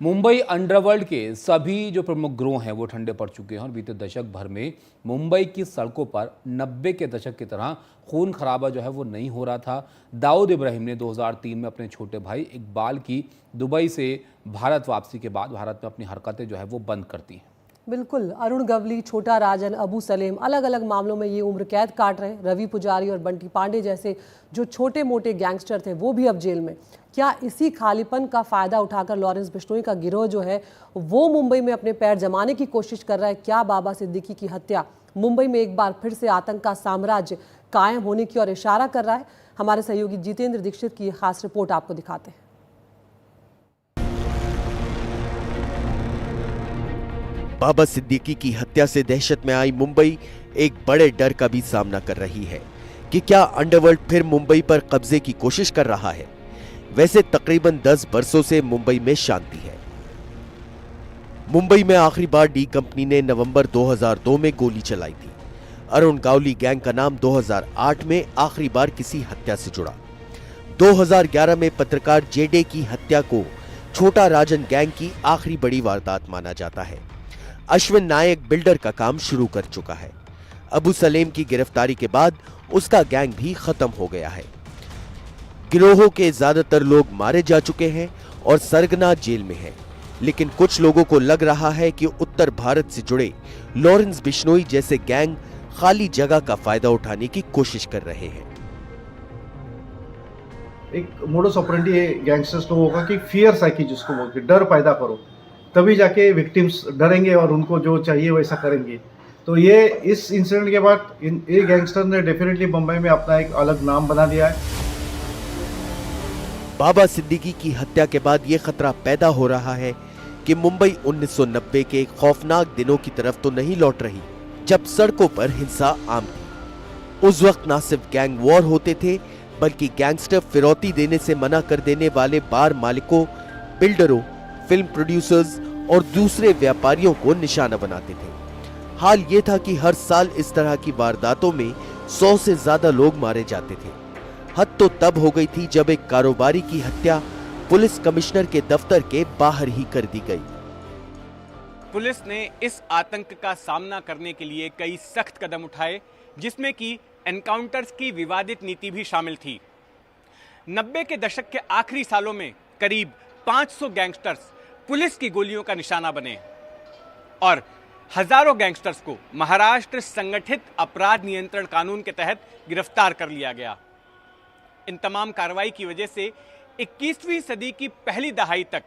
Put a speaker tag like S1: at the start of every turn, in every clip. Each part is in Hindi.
S1: मुंबई अंडरवर्ल्ड के सभी जो प्रमुख गिरोह हैं वो ठंडे पड़ चुके हैं और बीते दशक भर में मुंबई की सड़कों पर 90 के दशक की तरह खून खराबा जो है वो नहीं हो रहा था। दाऊद इब्राहिम ने 2003 में अपने छोटे भाई इकबाल की दुबई से भारत वापसी के बाद भारत में अपनी हरकतें जो है वो बंद कर दी हैं।
S2: बिल्कुल, अरुण गवली, छोटा राजन, अबू सलेम अलग अलग मामलों में ये उम्र कैद काट रहे हैं। रवि पुजारी और बंटी पांडे जैसे जो छोटे मोटे गैंगस्टर थे वो भी अब जेल में। क्या इसी खालीपन का फायदा उठाकर लॉरेंस बिश्नोई का गिरोह जो है वो मुंबई में अपने पैर जमाने की कोशिश कर रहा है? क्या बाबा सिद्दीकी की हत्या मुंबई में एक बार फिर से आतंक का साम्राज्य कायम होने की ओर इशारा कर रहा है? हमारे सहयोगी जितेंद्र दीक्षित की खास रिपोर्ट आपको दिखाते हैं।
S3: बाबा सिद्दीकी की हत्या से दहशत में आई मुंबई एक बड़े डर का भी सामना कर रही है कि क्या अंडरवर्ल्ड फिर मुंबई पर कब्जे की कोशिश कर रहा है। वैसे तकरीबन 10 बरसों से मुंबई में शांति है। मुंबई में आखिरी बार डी कंपनी ने नवंबर 2002 में गोली चलाई थी। अरुण गावली गैंग का नाम 2008 में आखिरी बार किसी हत्या से जुड़ा। 2011 में पत्रकार जेडे की हत्या को छोटा राजन गैंग की आखिरी बड़ी वारदात माना जाता है। अश्विन नायक बिल्डर का काम शुरू कर चुका है। अबू सलेम की गिरफ्तारी के बाद उसका गैंग भी खत्म हो गया है। गिरोहों के ज्यादातर लोग मारे जा चुके हैं और सरगना जेल में है, लेकिन कुछ लोगों को लग रहा है कि उत्तर भारत से जुड़े लॉरेंस बिश्नोई जैसे गैंग खाली जगह का फायदा उठाने की कोशिश कर रहे हैं।
S4: एक मोडस ऑपरेंडी गैंगस्टर्स लोगों का कि फियर साइकी जिसको बोलते हैं, डर पैदा करो, तभी जाके विक्टिम्स डरेंगे और उनको जो चाहिए वैसा करेंगे। तो ये इस इंसिडेंट के बाद ये गैंगस्टर ने डेफिनेटली मुंबई में अपना एक अलग नाम बना दिया है।
S3: बाबा सिद्दीकी की हत्या के बाद यह खतरा पैदा हो रहा है कि मुंबई 1990 के खौफनाक दिनों की तरफ तो नहीं लौट रही, जब सड़कों पर हिंसा आम थी। उस वक्त न सिर्फ गैंग वॉर होते थे, बल्कि गैंगस्टर फिरौती देने से मना कर देने वाले बार मालिकों, बिल्डरों, फिल्म प्रोड्यूसर्स और दूसरे व्यापारियों को निशाना बनाते थे। हाल ये था कि हर साल इस तरह की वारदातों में 100 से ज्यादा लोग मारे जाते थे। हद तो तब हो गई थी जब एक कारोबारी की हत्या पुलिस कमिश्नर के दफ्तर के बाहर ही कर दी गई।
S5: पुलिस ने इस आतंक का सामना करने के लिए कई सख्त कदम उठाए, जिसमें कि एनकाउंटर्स की विवादित नीति भी शामिल थी। 90 के दशक के आखिरी सालों में करीब 500 गैंगस्टर्स पुलिस की गोलियों का निशाना बने और हजारों गैंगस्टर्स को महाराष्ट्र संगठित अपराध नियंत्रण कानून के तहत गिरफ्तार कर लिया गया। इन तमाम कार्रवाई की वजह से 21वीं सदी की पहली दहाई तक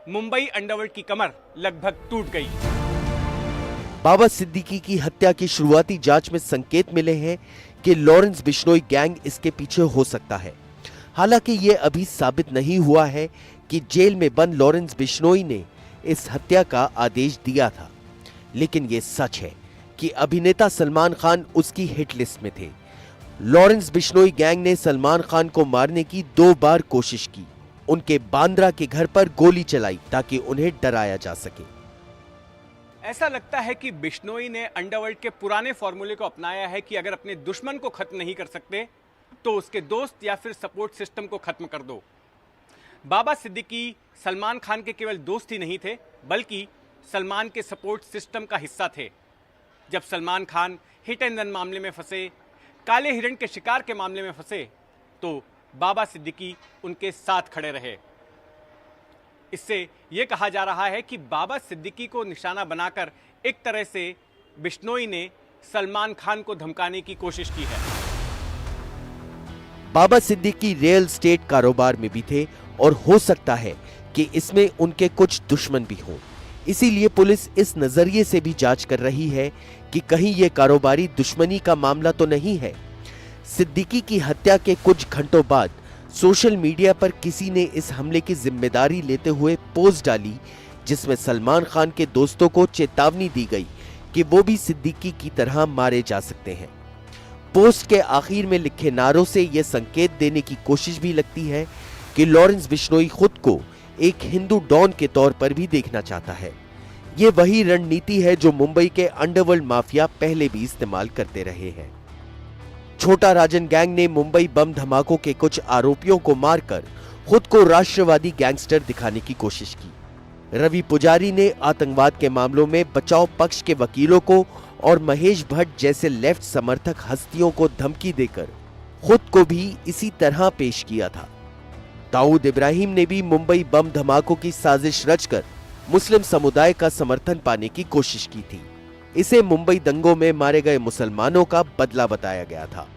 S5: मुंबई अंडरवर्ल्ड की कमर लगभग टूट गई।
S3: बाबा सिद्दीकी की हत्या की शुरुआती जांच में संकेत मिले हैं कि लॉरेंस बिश्नोई गैंग इसके पीछे हो सकता है। हालांकि यह अभी साबित नहीं हुआ है कि जेल में बंद लॉरेंस बिश्नोई ने इस हत्या का आदेश दिया था, लेकिन यह सच है कि अभिनेता सलमान खान उसकी हिट लिस्ट में थे। लॉरेंस बिश्नोई गैंग ने सलमान खान को मारने की 2 बार कोशिश की। उनके बांद्रा के घर पर गोली चलाई ताकि उन्हें डराया जा सके।
S5: ऐसा लगता है कि बिश्नोई ने अंडरवर्ल्ड के पुराने फॉर्मूले को अपनाया है कि अगर अपने दुश्मन को खत्म नहीं कर सकते तो उसके दोस्त या फिर सपोर्ट सिस्टम को खत्म कर दो। बाबा सिद्दीकी सलमान खान के केवल दोस्त ही नहीं थे, बल्कि सलमान के सपोर्ट सिस्टम का हिस्सा थे। जब Salman Khan hit and run मामले में फंसे, काले हिरण के शिकार के मामले में फंसे, तो बाबा सिद्दीकी उनके साथ खड़े रहे। इससे यह कहा जा रहा है कि बाबा सिद्दीकी को निशाना बनाकर एक तरह से बिश्नोई ने सलमान खान को धमकाने की कोशिश की है।
S3: बाबा सिद्दीकी रियल एस्टेट कारोबार में भी थे और हो सकता है कि इसमें उनके कुछ दुश्मन भी हों। इसीलिए पुलिस इस नजरिए से भी जांच कर रही है कि कहीं यह कारोबारी दुश्मनी का मामला तो नहीं है। सिद्दीकी की हत्या के कुछ घंटों बाद सोशल मीडिया पर किसी ने इस हमले की जिम्मेदारी लेते हुए पोस्ट डाली, जिसमें सलमान खान के दोस्तों को चेतावनी दी गई कि वो भी सिद्दीकी की तरह मारे जा सकते हैं। पोस्ट के आखिर में लिखे नारों से यह संकेत देने की कोशिश भी लगती है कि लॉरेंस बिश्नोई खुद को एक हिंदू डॉन के तौर पर भी देखना चाहता है। यह वही रणनीति है जो मुंबई के अंडरवर्ल्ड माफिया पहले भी इस्तेमाल करते रहे हैं। छोटा राजन गैंग ने मुंबई बम धमाकों के कुछ आरोपियों को मारकर खुद को राष्ट्रवादी गैंगस्टर दिखाने की कोशिश की। रवि पुजारी ने आतंकवाद के मामलों में बचाव पक्ष के वकीलों को और महेश भट्ट जैसे लेफ्ट समर्थक हस्तियों को धमकी देकर खुद को भी इसी तरह पेश किया था। दाऊद इब्राहिम ने भी मुंबई बम धमाकों की साजिश रचकर मुस्लिम समुदाय का समर्थन पाने की कोशिश की थी। इसे मुंबई दंगों में मारे गए मुसलमानों का बदला बताया गया था।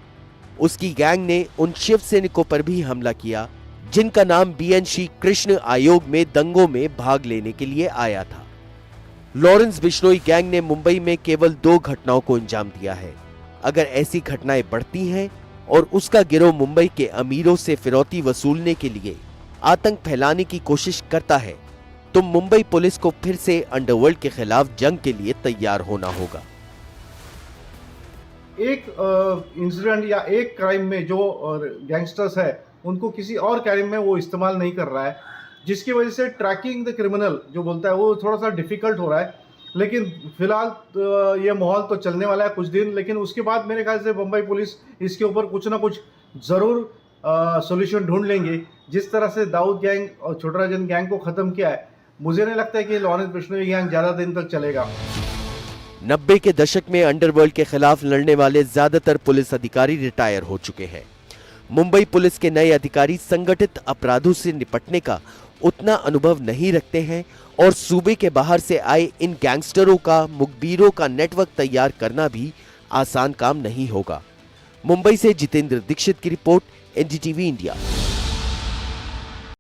S3: उसकी गैंग ने उन शिव सैनिकों पर भी हमला किया जिनका नाम बीएनसी कृष्ण आयोग में दंगों में भाग लेने के लिए आया था। लॉरेंस बिश्नोई गैंग ने मुंबई में केवल 2 घटनाओं को अंजाम दिया है। अगर ऐसी घटनाएं बढ़ती हैं और उसका गिरोह मुंबई के अमीरों से फिरौती वसूलने के लिए आतंक फैलाने की कोशिश करता है तो मुंबई पुलिस को फिर से अंडरवर्ल्ड के खिलाफ जंग के लिए तैयार होना होगा।
S4: एक इंसिडेंट या एक क्राइम में जो गैंगस्टर्स है उनको किसी और क्राइम में वो इस्तेमाल नहीं कर रहा है, जिसकी वजह से ट्रैकिंग द क्रिमिनल जो बोलता है वो थोड़ा सा डिफिकल्ट हो रहा है। लेकिन फिलहाल ये माहौल तो चलने वाला है कुछ दिन, लेकिन उसके बाद मेरे ख्याल से मुंबई पुलिस इसके ऊपर कुछ ना कुछ ज़रूर सॉल्यूशन ढूंढ लेंगे। जिस तरह से दाऊद गैंग और छोटराजन गैंग को ख़त्म किया है, मुझे नहीं लगता है कि लॉरेंस बिश्नोई गैंग ज़्यादा दिन तक चलेगा।
S3: 90 के दशक में अंडरवर्ल्ड के खिलाफ लड़ने वाले ज्यादातर पुलिस अधिकारी रिटायर हो चुके हैं। मुंबई पुलिस के नए अधिकारी संगठित अपराधों से निपटने का उतना अनुभव नहीं रखते हैं और सूबे के बाहर से आए इन गैंगस्टरों का मुखबिरों का नेटवर्क तैयार करना भी आसान काम नहीं होगा। मुंबई से जितेंद्र दीक्षित की रिपोर्ट, एनडीटीवी इंडिया।